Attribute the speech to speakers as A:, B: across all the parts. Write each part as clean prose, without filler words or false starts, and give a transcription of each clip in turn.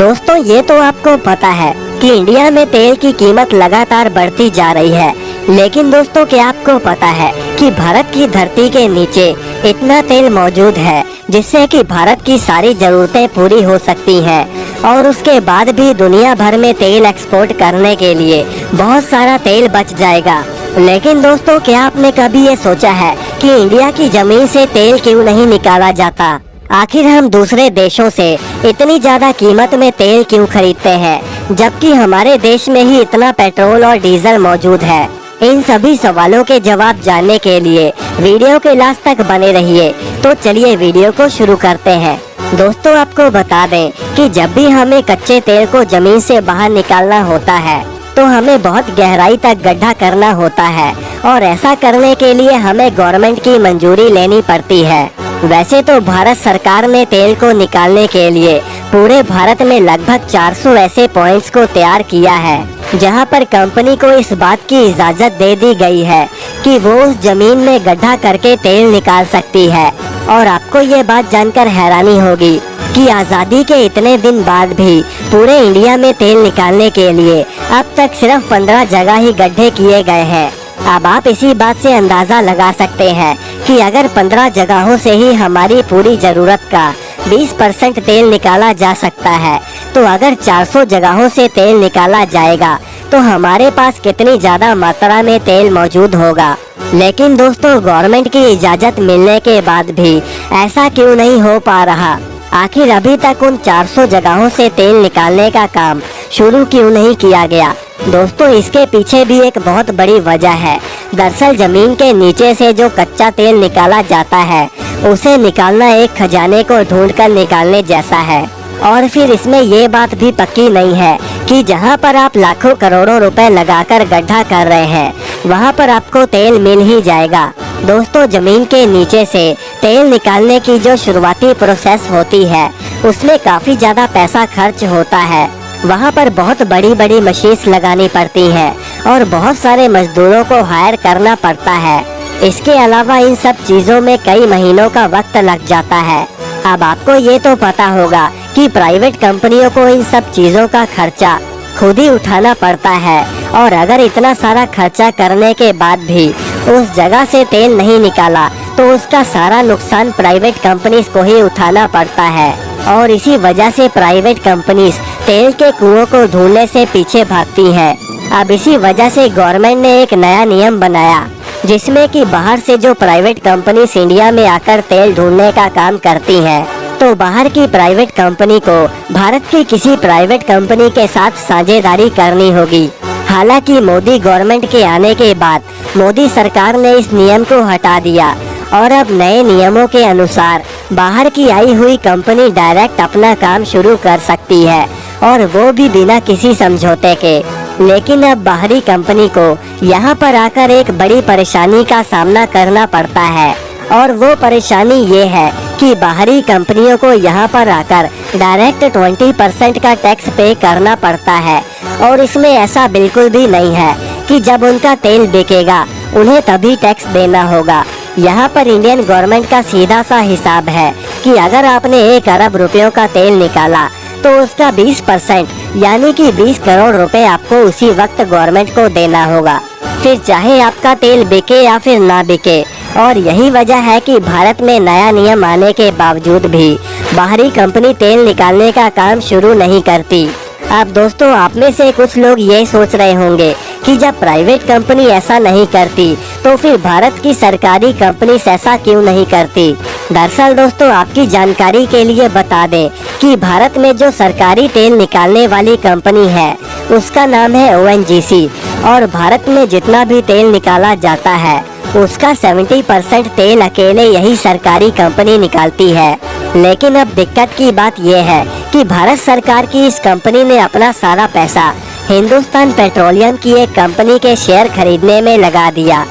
A: दोस्तों ये तो आपको पता है कि इंडिया में तेल की कीमत लगातार बढ़ती जा रही है, लेकिन दोस्तों क्या आपको पता है कि भारत की धरती के नीचे इतना तेल मौजूद है जिससे कि भारत की सारी जरूरतें पूरी हो सकती हैं और उसके बाद भी दुनिया भर में तेल एक्सपोर्ट करने के लिए बहुत सारा तेल बच जाएगा। लेकिन दोस्तों क्या आपने कभी ये सोचा है कि इंडिया की जमीन से तेल क्यों नहीं निकाला जाता? आखिर हम दूसरे देशों से इतनी ज्यादा कीमत में तेल क्यों खरीदते हैं, जबकि हमारे देश में ही इतना पेट्रोल और डीजल मौजूद है? इन सभी सवालों के जवाब जानने के लिए वीडियो के लास्ट तक बने रहिए। तो चलिए वीडियो को शुरू करते हैं। दोस्तों आपको बता दें कि जब भी हमें कच्चे तेल को जमीन से बाहर निकालना होता है तो हमें बहुत गहराई तक गड्ढा करना होता है और ऐसा करने के लिए हमें गवर्नमेंट की मंजूरी लेनी पड़ती है। वैसे तो भारत सरकार ने तेल को निकालने के लिए पूरे भारत में लगभग 400 ऐसे पॉइंट्स को तैयार किया है जहां पर कंपनी को इस बात की इजाजत दे दी गई है कि वो उस जमीन में गड्ढा करके तेल निकाल सकती है। और आपको ये बात जानकर हैरानी होगी कि आज़ादी के इतने दिन बाद भी पूरे इंडिया में तेल निकालने के लिए अब तक सिर्फ 15 जगह ही गड्ढे किए गए हैं। अब आप इसी बात से अंदाजा लगा सकते हैं कि अगर 15 जगहों से ही हमारी पूरी जरूरत का 20% तेल निकाला जा सकता है, तो अगर 400 जगहों से तेल निकाला जाएगा तो हमारे पास कितनी ज्यादा मात्रा में तेल मौजूद होगा। लेकिन दोस्तों गवर्नमेंट की इजाजत मिलने के बाद भी ऐसा क्यों नहीं हो पा रहा? आखिर अभी तक उन 400 जगहों से तेल निकालने का काम शुरू क्यों नहीं किया गया? दोस्तों इसके पीछे भी एक बहुत बड़ी वजह है। दरअसल जमीन के नीचे से जो कच्चा तेल निकाला जाता है उसे निकालना एक खजाने को ढूंढकर निकालने जैसा है। और फिर इसमें ये बात भी पक्की नहीं है कि जहां पर आप लाखों करोड़ों रुपए लगाकर गड्ढा कर रहे हैं वहां पर आपको तेल मिल ही जाएगा। दोस्तों जमीन के नीचे से तेल निकालने की जो शुरुआती प्रोसेस होती है उसमें काफी ज्यादा पैसा खर्च होता है। वहाँ पर बहुत बड़ी बड़ी मशीन्स लगानी पड़ती हैं और बहुत सारे मजदूरों को हायर करना पड़ता है। इसके अलावा इन सब चीजों में कई महीनों का वक्त लग जाता है। अब आपको ये तो पता होगा कि प्राइवेट कंपनियों को इन सब चीजों का खर्चा खुद ही उठाना पड़ता है और अगर इतना सारा खर्चा करने के बाद भी उस जगह से तेल नहीं निकाला तो उसका सारा नुकसान प्राइवेट कंपनीज को ही उठाना पड़ता है। और इसी वजह से प्राइवेट कंपनीज तेल के कुओं को ढूंढने से पीछे भागती हैं। अब इसी वजह से गवर्नमेंट ने एक नया नियम बनाया जिसमें कि बाहर से जो प्राइवेट कंपनीज इंडिया में आकर तेल ढूंढने का काम करती हैं तो बाहर की प्राइवेट कंपनी को भारत की किसी प्राइवेट कंपनी के साथ साझेदारी करनी होगी। हालांकि मोदी गवर्नमेंट के आने के बाद मोदी सरकार ने इस नियम को हटा दिया और अब नए नियमों के अनुसार बाहर की आई हुई कंपनी डायरेक्ट अपना काम शुरू कर सकती है और वो भी बिना किसी समझौते के। लेकिन अब बाहरी कंपनी को यहाँ पर आकर एक बड़ी परेशानी का सामना करना पड़ता है और वो परेशानी ये है कि बाहरी कंपनियों को यहाँ पर आकर डायरेक्ट 20% का टैक्स पे करना पड़ता है। और इसमें ऐसा बिल्कुल भी नहीं है कि जब उनका तेल बिकेगा उन्हें तभी टैक्स देना होगा। यहाँ पर इंडियन गवर्नमेंट का सीधा सा हिसाब है कि अगर आपने 1 अरब रुपयों का तेल निकाला तो उसका 20% यानी कि 20 करोड़ रुपए आपको उसी वक्त गवर्नमेंट को देना होगा, फिर चाहे आपका तेल बिके या फिर ना बिके। और यही वजह है कि भारत में नया नियम आने के बावजूद भी बाहरी कंपनी तेल निकालने का काम शुरू नहीं करती। अब दोस्तों आप में से कुछ लोग ये सोच रहे होंगे कि जब प्राइवेट कंपनी ऐसा नहीं करती तो फिर भारत की सरकारी कंपनी ऐसा क्यों नहीं करती? दरअसल दोस्तों आपकी जानकारी के लिए बता दें कि भारत में जो सरकारी तेल निकालने वाली कंपनी है उसका नाम है ONGC और भारत में जितना भी तेल निकाला जाता है उसका 70% तेल अकेले यही सरकारी कंपनी निकालती है। लेकिन अब दिक्कत की बात यह है कि भारत सरकार की इस कंपनी ने अपना सारा पैसा हिंदुस्तान पेट्रोलियम की एक कंपनी के शेयर खरीदने में लगा दिया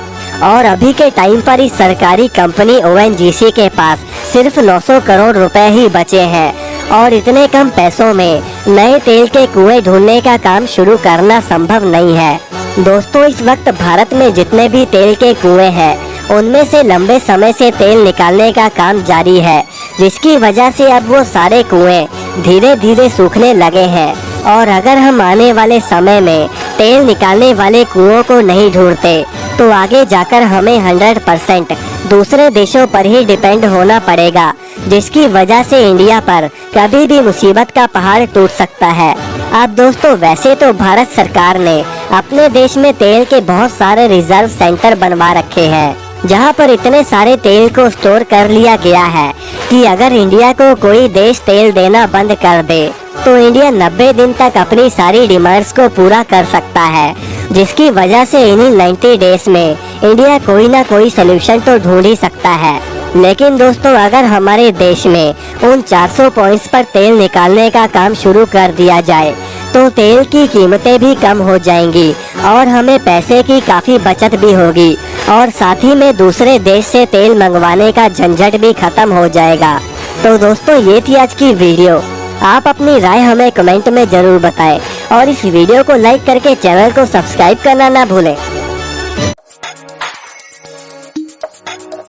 A: और अभी के टाइम पर इस सरकारी कंपनी ONGC के पास सिर्फ 900 करोड़ रुपए ही बचे हैं और इतने कम पैसों में नए तेल के कुएं ढूंढने का काम शुरू करना संभव नहीं है। दोस्तों इस वक्त भारत में जितने भी तेल के कुएं हैं उनमें से लंबे समय से तेल निकालने का काम जारी है, जिसकी वजह से अब वो सारे कुएं धीरे धीरे सूखने लगे हैं और अगर हम आने वाले समय में तेल निकालने वाले कुओं को नहीं ढूंढते तो आगे जाकर हमें 100% दूसरे देशों पर ही डिपेंड होना पड़ेगा, जिसकी वजह से इंडिया पर कभी भी मुसीबत का पहाड़ टूट सकता है। अब दोस्तों वैसे तो भारत सरकार ने अपने देश में तेल के बहुत सारे रिजर्व सेंटर बनवा रखे हैं, जहां पर इतने सारे तेल को स्टोर कर लिया गया है कि अगर इंडिया को कोई देश तेल देना बंद कर दे तो इंडिया 90 दिन तक अपनी सारी डिमांड्स को पूरा कर सकता है, जिसकी वजह से इन्हीं 90 डेज में इंडिया कोई ना कोई सोल्यूशन तो ढूंढ ही सकता है। लेकिन दोस्तों अगर हमारे देश में उन 400 पॉइंट्स पर तेल निकालने का काम शुरू कर दिया जाए तो तेल की कीमतें भी कम हो जाएंगी और हमें पैसे की काफ़ी बचत भी होगी और साथ ही में दूसरे देश से तेल मंगवाने का झंझट भी खत्म हो जाएगा। तो दोस्तों ये थी आज की वीडियो। आप अपनी राय हमें कमेंट में जरूर बताएं और इस वीडियो को लाइक करके चैनल को सब्सक्राइब करना ना भूलें।